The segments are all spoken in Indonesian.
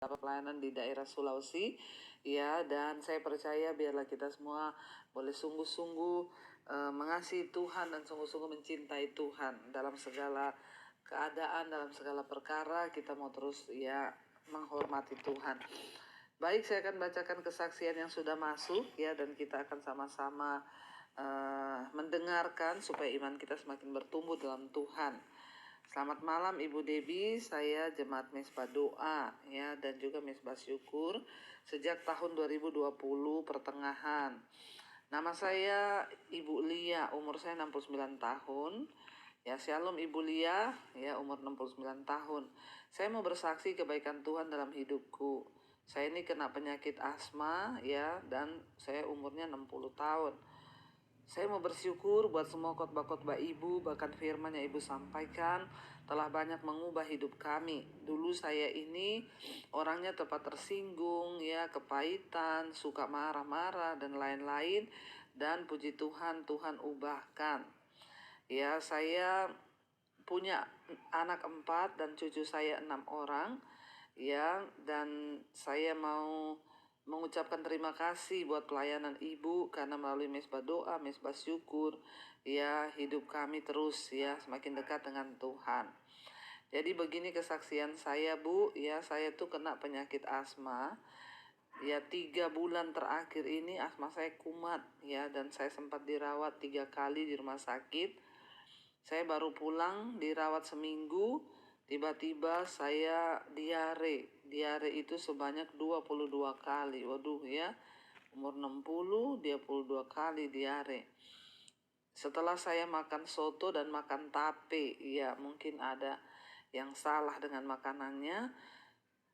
pelayanan di daerah Sulawesi ya, dan saya percaya biarlah kita semua boleh sungguh-sungguh mengasihi Tuhan dan sungguh-sungguh mencintai Tuhan dalam segala keadaan, dalam segala perkara kita mau terus ya menghormati Tuhan. Baik, saya akan bacakan kesaksian yang sudah masuk ya, dan kita akan sama-sama mendengarkan supaya iman kita semakin bertumbuh dalam Tuhan. Selamat malam Ibu Debi, saya Jemaat Mesbah Doa ya, dan juga Mesbah Syukur sejak tahun 2020 pertengahan. Nama saya Ibu Lia, umur saya 69 tahun. Ya, Shalom Ibu Lia, ya umur 69 tahun. Saya mau bersaksi kebaikan Tuhan dalam hidupku. Saya ini kena penyakit asma ya, dan saya umurnya 60 tahun. Saya mau bersyukur buat semua khotbah-khotbah Ibu, bahkan firman yang Ibu sampaikan telah banyak mengubah hidup kami. Dulu saya ini orangnya tepat tersinggung, ya, kepahitan, suka marah-marah dan lain-lain. Dan puji Tuhan, Tuhan ubahkan. Ya, saya punya anak 4 dan cucu saya 6 orang. Ya, dan saya mau mengucapkan terima kasih buat pelayanan Ibu karena melalui Mesbah Doa, Mesbah Syukur ya hidup kami terus ya semakin dekat dengan Tuhan. Jadi begini kesaksian saya Bu, ya saya tuh kena penyakit asma. Ya 3 bulan terakhir ini asma saya kumat ya, dan saya sempat dirawat 3 kali di rumah sakit. Saya baru pulang dirawat seminggu, tiba-tiba saya diare. Diare itu sebanyak 22 kali. Waduh ya, umur 60, 22 kali diare. Setelah saya makan soto dan makan tape, ya mungkin ada yang salah dengan makanannya.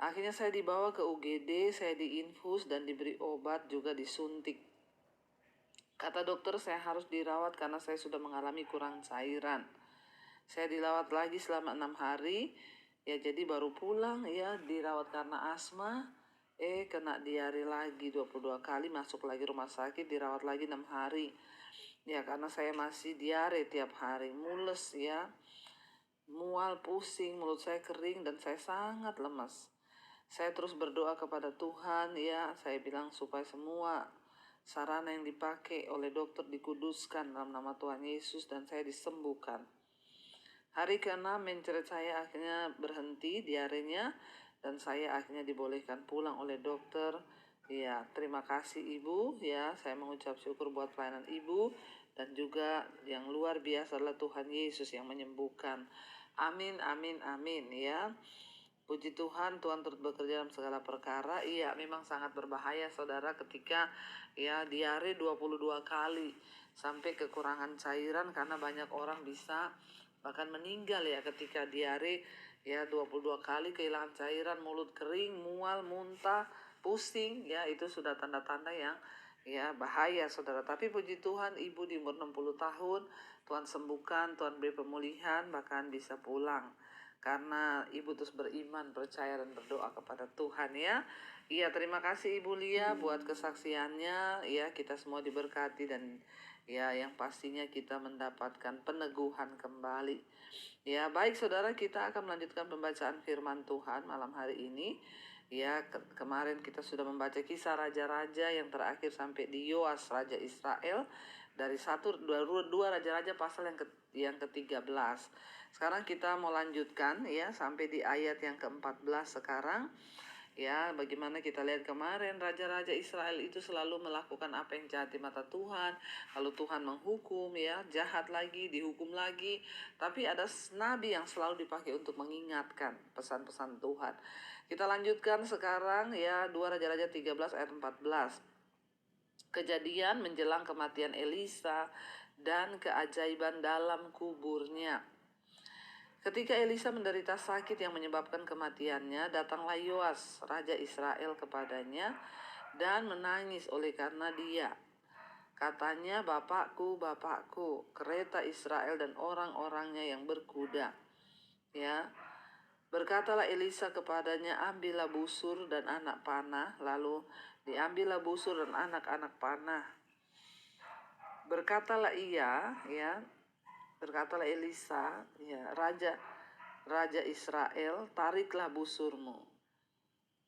Akhirnya saya dibawa ke UGD, saya diinfus dan diberi obat, juga disuntik. Kata dokter saya harus dirawat karena saya sudah mengalami kurang cairan. Saya dirawat lagi selama 6 hari. Ya jadi baru pulang ya dirawat karena asma. Kena diare lagi 22 kali, masuk lagi rumah sakit, dirawat lagi 6 hari. Ya karena saya masih diare tiap hari, mules ya. Mual, pusing, mulut saya kering dan saya sangat lemas. Saya terus berdoa kepada Tuhan ya, saya bilang supaya semua sarana yang dipakai oleh dokter dikuduskan dalam nama Tuhan Yesus dan saya disembuhkan. Hari ke-6 mencret saya akhirnya berhenti diarenya dan saya akhirnya dibolehkan pulang oleh dokter. Ya, terima kasih Ibu ya, saya mengucap syukur buat pelayanan Ibu dan juga yang luar biasa adalah Tuhan Yesus yang menyembuhkan. Amin, amin, amin ya. Puji Tuhan, Tuhan turut bekerja dalam segala perkara. Iya, memang sangat berbahaya saudara ketika ya diare 22 kali sampai kekurangan cairan, karena banyak orang bisa bahkan meninggal ya ketika diare ya 22 kali kehilangan cairan, mulut kering, mual, muntah, pusing ya, itu sudah tanda-tanda yang ya bahaya saudara. Tapi puji Tuhan Ibu di umur 60 tahun Tuhan sembuhkan, Tuhan beri pemulihan, bahkan bisa pulang. Karena Ibu terus beriman, percaya dan berdoa kepada Tuhan ya. Iya, terima kasih Ibu Lia buat kesaksiannya. Ya, kita semua diberkati dan ya yang pastinya kita mendapatkan peneguhan kembali. Ya, baik saudara, kita akan melanjutkan pembacaan firman Tuhan malam hari ini. Ya, kemarin kita sudah membaca kisah raja-raja yang terakhir sampai di Yoas raja Israel, dari 2 raja-raja pasal yang ke-13. Sekarang kita mau lanjutkan ya sampai di ayat yang ke-14 sekarang. Ya, bagaimana kita lihat kemarin raja-raja Israel itu selalu melakukan apa yang jahat di mata Tuhan. Lalu Tuhan menghukum ya, jahat lagi, dihukum lagi. Tapi ada nabi yang selalu dipakai untuk mengingatkan pesan-pesan Tuhan. Kita lanjutkan sekarang ya 2 Raja-Raja 13 ayat 14. Kejadian menjelang kematian Elisa dan keajaiban dalam kuburnya. Ketika Elisa menderita sakit yang menyebabkan kematiannya, datanglah Yoas, raja Israel kepadanya dan menangis oleh karena dia. Katanya, "Bapakku, bapakku, kereta Israel dan orang-orangnya yang berkuda." Ya. Berkatalah Elisa kepadanya, "Ambillah busur dan anak panah." Lalu diambillah busur dan anak-anak panah. Berkatalah Elisa, ya, Raja Israel, "Tariklah busurmu."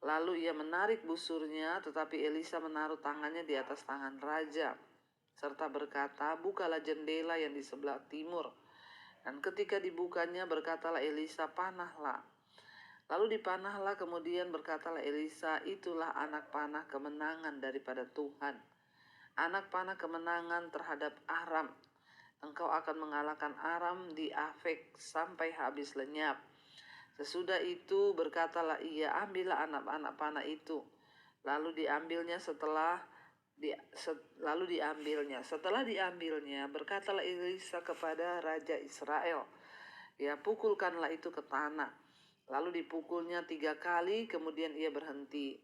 Lalu ia menarik busurnya, tetapi Elisa menaruh tangannya di atas tangan raja, serta berkata, "Bukalah jendela yang di sebelah timur." Dan ketika dibukanya, berkatalah Elisa, "Panahlah." Lalu dipanahlah, kemudian berkatalah Elisa, "Itulah anak panah kemenangan daripada Tuhan. Anak panah kemenangan terhadap Aram. Engkau akan mengalahkan Aram di Afek sampai habis lenyap." Sesudah itu berkatalah ia, "Ambillah anak-anak panah itu." Lalu diambilnya. Setelah diambilnya, berkatalah Elisa kepada Raja Israel, "Ya, pukulkanlah itu ke tanah." Lalu dipukulnya 3 kali, kemudian ia berhenti.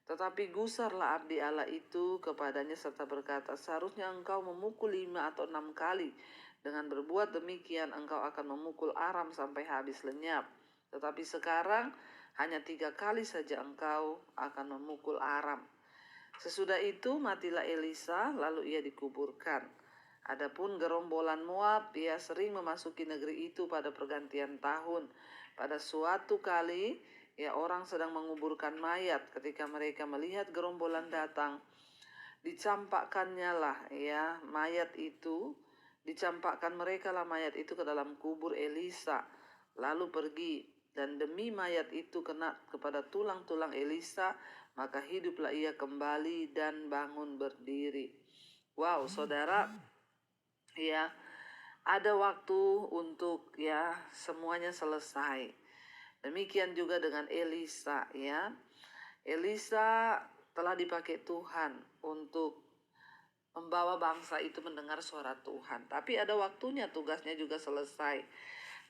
Tetapi gusarlah abdi Allah itu kepadanya serta berkata, "Seharusnya engkau memukul 5 atau 6 kali. Dengan berbuat demikian engkau akan memukul Aram sampai habis lenyap. Tetapi sekarang hanya 3 kali saja engkau akan memukul Aram." Sesudah itu matilah Elisa, lalu ia dikuburkan. Adapun gerombolan Moab, ia sering memasuki negeri itu pada pergantian tahun. Pada suatu kali, ya, orang sedang menguburkan mayat. Ketika mereka melihat gerombolan datang, dicampakkan mereka lah mayat itu ke dalam kubur Elisa, lalu pergi. Dan demi mayat itu kena kepada tulang-tulang Elisa, maka hiduplah ia kembali dan bangun berdiri. Wow, saudara, ya, ada waktu untuk semuanya selesai. Demikian juga dengan Elisa, ya. Elisa telah dipakai Tuhan untuk membawa bangsa itu mendengar suara Tuhan. Tapi ada waktunya, tugasnya juga selesai.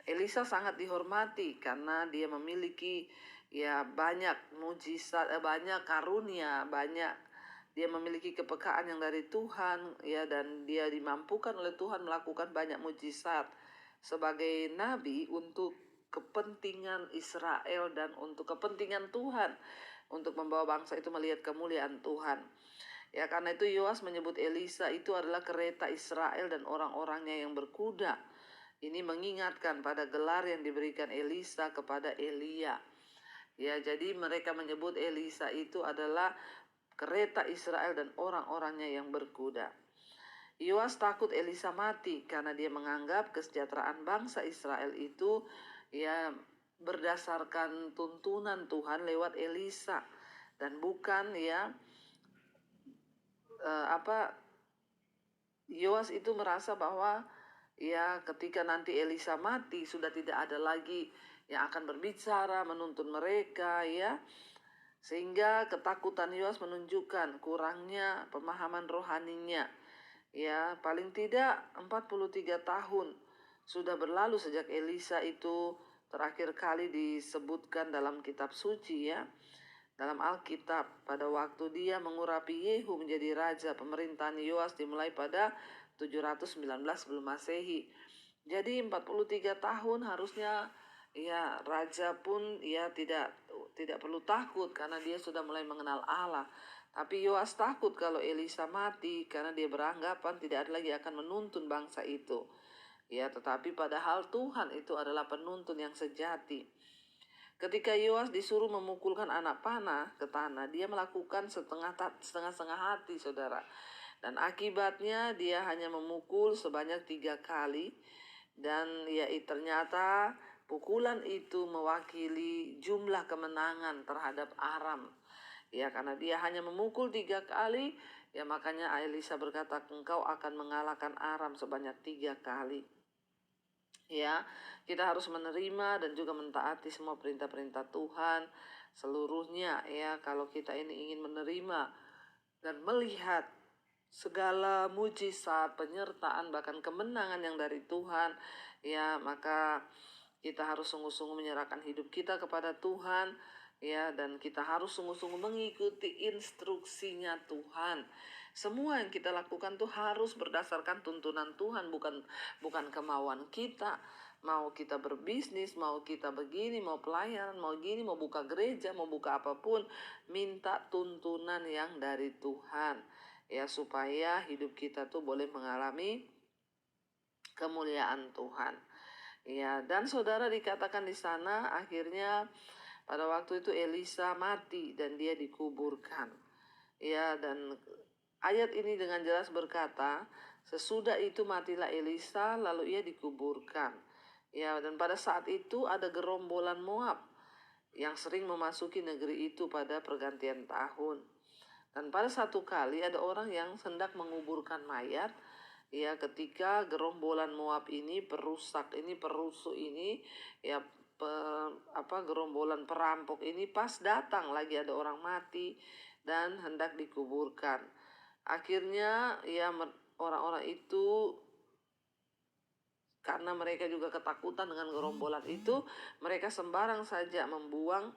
Elisa sangat dihormati karena dia memiliki banyak mujizat, banyak karunia, dia memiliki kepekaan yang dari Tuhan, dan dia dimampukan oleh Tuhan melakukan banyak mujizat sebagai nabi untuk kepentingan Israel dan untuk kepentingan Tuhan, untuk membawa bangsa itu melihat kemuliaan Tuhan. Ya, karena itu Yoas menyebut Elisa itu adalah kereta Israel dan orang-orangnya yang berkuda. Ini mengingatkan pada gelar yang diberikan Elisa kepada Elia. Ya, jadi mereka menyebut Elisa itu adalah kereta Israel dan orang-orangnya yang berkuda. Yoas takut Elisa mati karena dia menganggap kesejahteraan bangsa Israel itu berdasarkan tuntunan Tuhan lewat Elisa dan bukan Yoas itu merasa bahwa ketika nanti Elisa mati sudah tidak ada lagi yang akan berbicara menuntun mereka, sehingga ketakutan Yoas menunjukkan kurangnya pemahaman rohaninya. Paling tidak 43 tahun sudah berlalu sejak Elisa itu terakhir kali disebutkan dalam kitab suci, dalam Alkitab. Pada waktu dia mengurapi Yehu menjadi raja, pemerintahan Yoas dimulai pada 719 sebelum Masehi. Jadi 43 tahun harusnya raja pun tidak perlu takut karena dia sudah mulai mengenal Allah. Tapi Yoas takut kalau Elisa mati karena dia beranggapan tidak ada lagi akan menuntun bangsa itu. Tetapi padahal Tuhan itu adalah penuntun yang sejati. Ketika Yoas disuruh memukulkan anak panah ke tanah, dia melakukan setengah-setengah hati, saudara. Dan akibatnya dia hanya memukul sebanyak 3 kali. Dan ternyata pukulan itu mewakili jumlah kemenangan terhadap Aram. Karena dia hanya memukul 3 kali, makanya Elisa berkata, "Engkau akan mengalahkan Aram sebanyak 3 kali." Kita harus menerima dan juga mentaati semua perintah-perintah Tuhan seluruhnya, kalau kita ini ingin menerima dan melihat segala mujizat, penyertaan, bahkan kemenangan yang dari Tuhan, maka kita harus sungguh-sungguh menyerahkan hidup kita kepada Tuhan, dan kita harus sungguh-sungguh mengikuti instruksinya Tuhan. Semua yang kita lakukan tuh harus berdasarkan tuntunan Tuhan, bukan kemauan kita. Mau kita berbisnis, mau kita begini, mau pelayanan, mau gini, mau buka gereja, mau buka apapun, minta tuntunan yang dari Tuhan, supaya hidup kita tuh boleh mengalami kemuliaan Tuhan. Dan saudara, dikatakan di sana akhirnya Pada waktu itu Elisa mati dan dia dikuburkan. Ya, dan ayat ini dengan jelas berkata, sesudah itu matilah Elisa lalu ia dikuburkan. Ya, dan pada saat itu ada gerombolan Moab yang sering memasuki negeri itu pada pergantian tahun. Dan pada satu kali ada orang yang hendak menguburkan mayat, ya, ketika gerombolan Moab ini perusak ini, perusuh ini, ya, gerombolan perampok ini pas datang lagi ada orang mati dan hendak dikuburkan. Akhirnya ya orang-orang itu karena mereka juga ketakutan dengan gerombolan itu, mereka sembarang saja membuang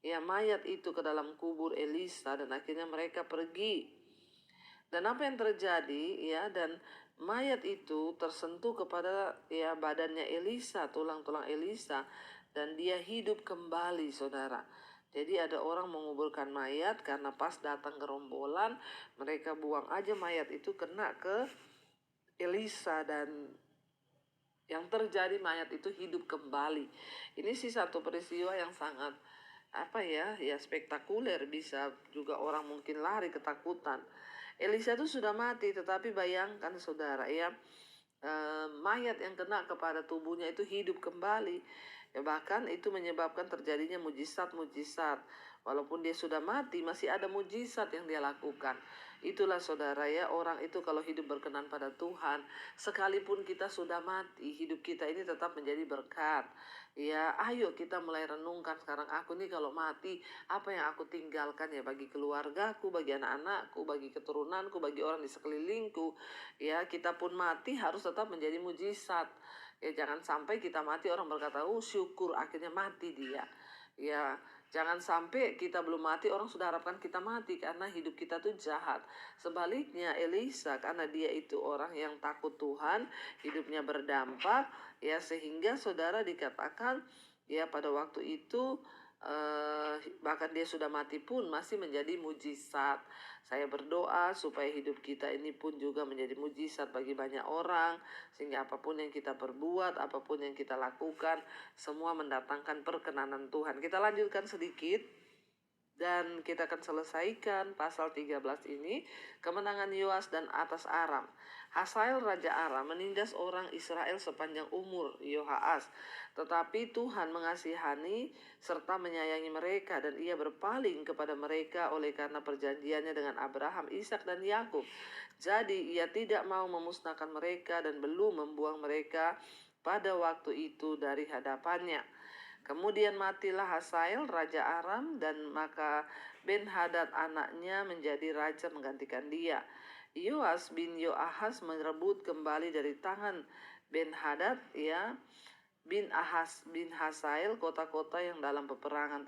ya mayat itu ke dalam kubur Elisa, dan akhirnya mereka pergi. Dan apa yang terjadi ya, dan mayat itu tersentuh kepada ya badannya Elisa, tulang-tulang Elisa, dan dia hidup kembali, saudara. Jadi ada orang menguburkan mayat karena pas datang gerombolan, mereka buang aja mayat itu kena ke Elisa, dan yang terjadi mayat itu hidup kembali. Ini sih satu peristiwa yang sangat spektakuler, bisa juga orang mungkin lari ketakutan. Elisa itu sudah mati, tetapi bayangkan saudara ya, mayat yang kena kepada tubuhnya itu hidup kembali. Ya, bahkan itu menyebabkan terjadinya mujizat-mujizat. Walaupun dia sudah mati, masih ada mujizat yang dia lakukan. Itulah saudara ya, orang itu kalau hidup berkenan pada Tuhan, sekalipun kita sudah mati, hidup kita ini tetap menjadi berkat. Ya, ayo kita mulai renungkan sekarang, aku nih kalau mati, apa yang aku tinggalkan ya bagi keluargaku, bagi anak-anakku, bagi keturunanku, bagi orang di sekelilingku. Ya, kita pun mati harus tetap menjadi mujizat. Ya, jangan sampai kita mati orang berkata, syukur akhirnya mati dia. Ya, jangan sampai kita belum mati orang sudah harapkan kita mati karena hidup kita tuh jahat. Sebaliknya Elisa, karena dia itu orang yang takut Tuhan, hidupnya berdampak, ya, sehingga saudara dikatakan ya pada waktu itu bahkan dia sudah mati pun masih menjadi mujizat. Saya berdoa supaya hidup kita ini pun juga menjadi mujizat bagi banyak orang, sehingga apapun yang kita perbuat, apapun yang kita lakukan, semua mendatangkan perkenanan Tuhan. Kita lanjutkan sedikit dan kita akan selesaikan pasal 13 ini, kemenangan Yoas dan atas Aram. Hazael Raja Aram menindas orang Israel sepanjang umur Yoahas, tetapi Tuhan mengasihani serta menyayangi mereka, dan ia berpaling kepada mereka oleh karena perjanjiannya dengan Abraham, Ishak dan Yakub. Jadi ia tidak mau memusnahkan mereka dan belum membuang mereka pada waktu itu dari hadapannya. Kemudian matilah Hazael Raja Aram, dan maka Ben-Hadad anaknya menjadi raja menggantikan dia. Yoas bin Yoahas merebut kembali dari tangan Ben-Hadad ya bin Hazael kota-kota yang dalam peperangan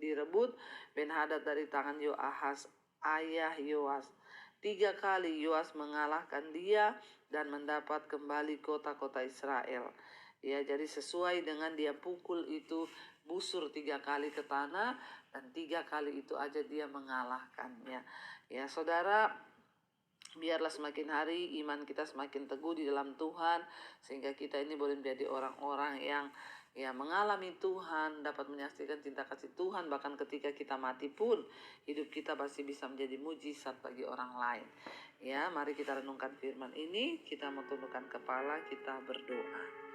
direbut Ben-Hadad dari tangan Yoahas ayah Yoas. 3 kali Yoas mengalahkan dia dan mendapat kembali kota-kota Israel. Ya, jadi sesuai dengan dia pukul itu busur 3 kali ke tanah, dan 3 kali itu aja dia mengalahkannya. Ya saudara, biarlah semakin hari iman kita semakin teguh di dalam Tuhan, sehingga kita ini boleh menjadi orang-orang yang ya mengalami Tuhan, dapat menyaksikan cinta kasih Tuhan, bahkan ketika kita mati pun hidup kita pasti bisa menjadi mujizat bagi orang lain. Ya, mari kita renungkan firman ini, kita tundukkan kepala, kita berdoa.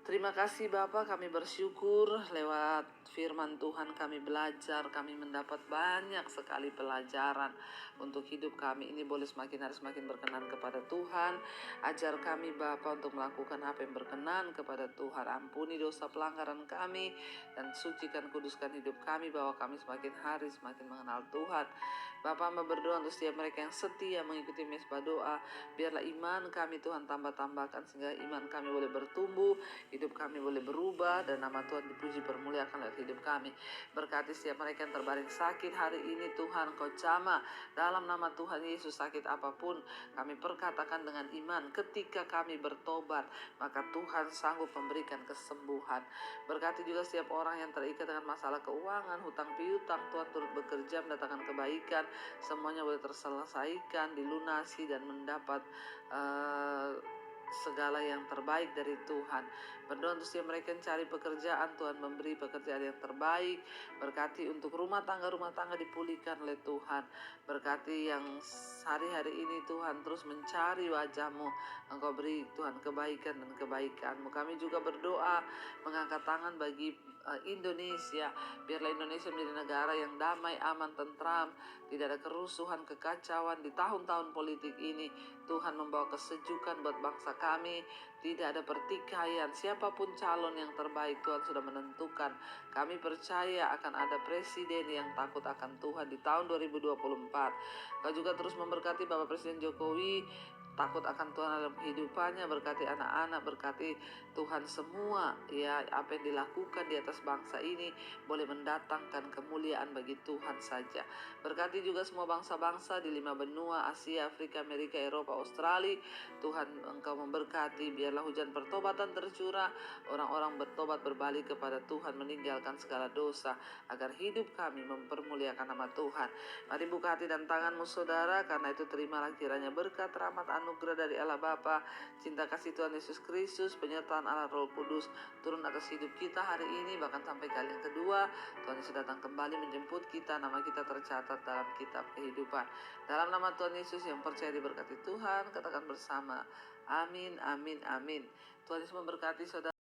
Terima kasih Bapa, kami bersyukur lewat firman Tuhan kami belajar, kami mendapat banyak sekali pelajaran untuk hidup kami ini boleh semakin hari semakin berkenan kepada Tuhan. Ajar kami Bapa untuk melakukan apa yang berkenan kepada Tuhan. Ampuni dosa pelanggaran kami dan sucikan kuduskan hidup kami, bahwa kami semakin hari semakin mengenal Tuhan. Bapa, hamba berdoa untuk setiap mereka yang setia mengikuti mesbah doa, biarlah iman kami Tuhan tambah-tambahkan, sehingga iman kami boleh bertumbuh, hidup kami boleh berubah, dan nama Tuhan dipuji permuliakan lewat hidup kami. Berkati setiap mereka yang terbaring sakit hari ini Tuhan, Kau jamah dalam nama Tuhan Yesus. Sakit apapun kami perkatakan dengan iman, ketika kami bertobat maka Tuhan sanggup memberikan kesembuhan. Berkati juga setiap orang yang terikat dengan masalah keuangan, hutang piutang, Tuhan turut bekerja mendatangkan kebaikan, semuanya boleh terselesaikan, dilunasi, dan mendapat segala yang terbaik dari Tuhan. Berdoa untuk setiap mereka yang cari pekerjaan, Tuhan memberi pekerjaan yang terbaik. Berkati untuk rumah tangga dipulihkan oleh Tuhan. Berkati yang hari-hari ini Tuhan terus mencari wajah-Mu. Engkau beri Tuhan kebaikan dan kebaikan-Mu. Kami juga berdoa mengangkat tangan bagi Indonesia. Biarlah Indonesia menjadi negara yang damai, aman, tentram, tidak ada kerusuhan, kekacauan di tahun-tahun politik ini. Tuhan membawa kesejukan buat bangsa kami, tidak ada pertikaian. Siapapun calon yang terbaik Tuhan sudah menentukan. Kami percaya akan ada presiden yang takut akan Tuhan di tahun 2024. Kau juga terus memberkati Bapak Presiden Jokowi, takut akan Tuhan dalam kehidupannya, berkati anak-anak, berkati Tuhan semua, ya, apa yang dilakukan di atas bangsa ini boleh mendatangkan kemuliaan bagi Tuhan saja. Berkati juga semua bangsa-bangsa di 5 benua, Asia, Afrika, Amerika, Eropa, Australia. Tuhan Engkau memberkati, biarlah hujan pertobatan tercurah, orang-orang bertobat berbalik kepada Tuhan, meninggalkan segala dosa, agar hidup kami mempermuliakan nama Tuhan. Mari buka hati dan tanganmu saudara, karena itu terimalah kiranya berkat, rahmat, anugerah dari Allah Bapa, cinta kasih Tuhan Yesus Kristus, penyertaan Allah Roh Kudus turun atas hidup kita hari ini, bahkan sampai kali yang kedua. Tuhan Yesus datang kembali menjemput kita, nama kita tercatat dalam kitab kehidupan. Dalam nama Tuhan Yesus yang percaya diberkati Tuhan, katakan bersama, amin, amin, amin. Tuhan Yesus memberkati saudara.